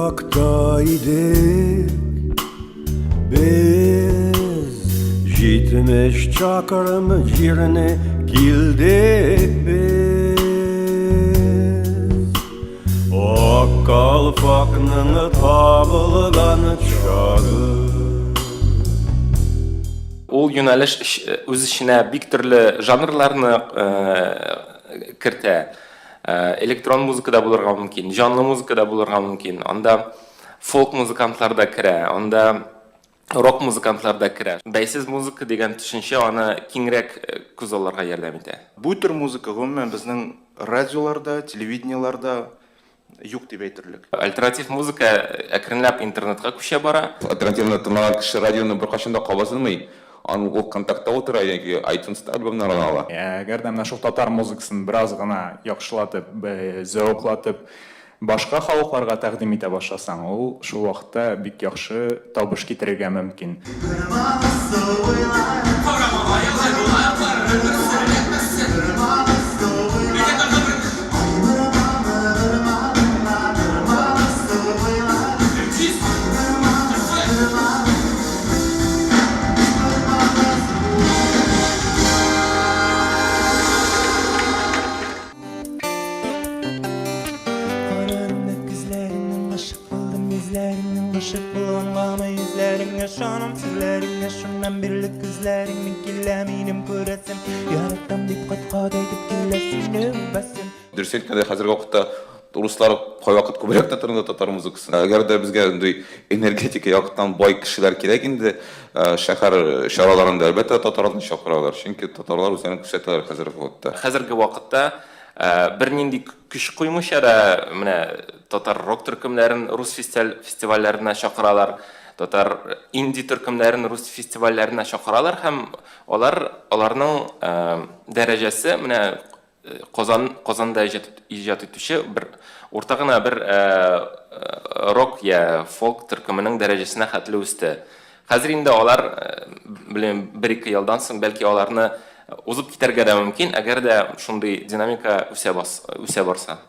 Irak'ta idik biz, 70 çakırım yerine geldik biz. O kalfakның табылған çağı. Ул юнәлеш үз эченә бик төрле жанрларны кертә. Электрон музыка да булырга мөмкин, жанлы музыка да булырга мөмкин. Анда фолк музыкантлар да керә, анда рок музыкантлар да керә. Бәйсез музыка дигән төшенчә аны киңрәк күз алырга ярдәм итә. Бу төр музыка гомумән безнең радиоларда, телевидениеларда юк дип әйтерлек. Альтернатив музыка әкренләп интернетка күчә бара. Альтернативны тыңлаган кеше радионы беркайчан да кабызылмый. Аны ул контактта утыра, яки iTunes альбомнарын ала. Әгәр дә менә шул татар музыкасын бераз гына яхшылатып, зәвыклатып, башка халыкларга тәкъдим итә башласаң, ул шул вакытта бик яхшы табыш китерергә мөмкин. Şundan birlik gözlerini gilleminim göresim Yarattım deyip katkada edip gillesin nöbbesin Дөрес әйткәндә, хәзерге вакытта руслар кайвакыт күбрәк тыңлый татар музыкасын. Әгәр дә безгә энергетика яктан бай кешеләр кирәк инде, шәһәр чараларында әлбәттә татарларны чакыралар. Чөнки татарлар үзләрен күрсәтәләр хәзерге вакытта. Хәзерге вакытта бернинди көч куймыйча да менә татар рок төркемнәрен рус фестивальләренә чакыралар. Татар инди төркемнәрен рус фестивальләренә чакыралар һәм аларның дәрәҗәсе менә Казанда иҗат итүче бер урта гына бер рок я фолк төркеменең дәрәҗәсенә хәтле үсте. Хәзер инде алар белән 1-2 елдан соң бәлки аларны узып китәргә дә мөмкин, әгәр дә шундый динамика үсә барса.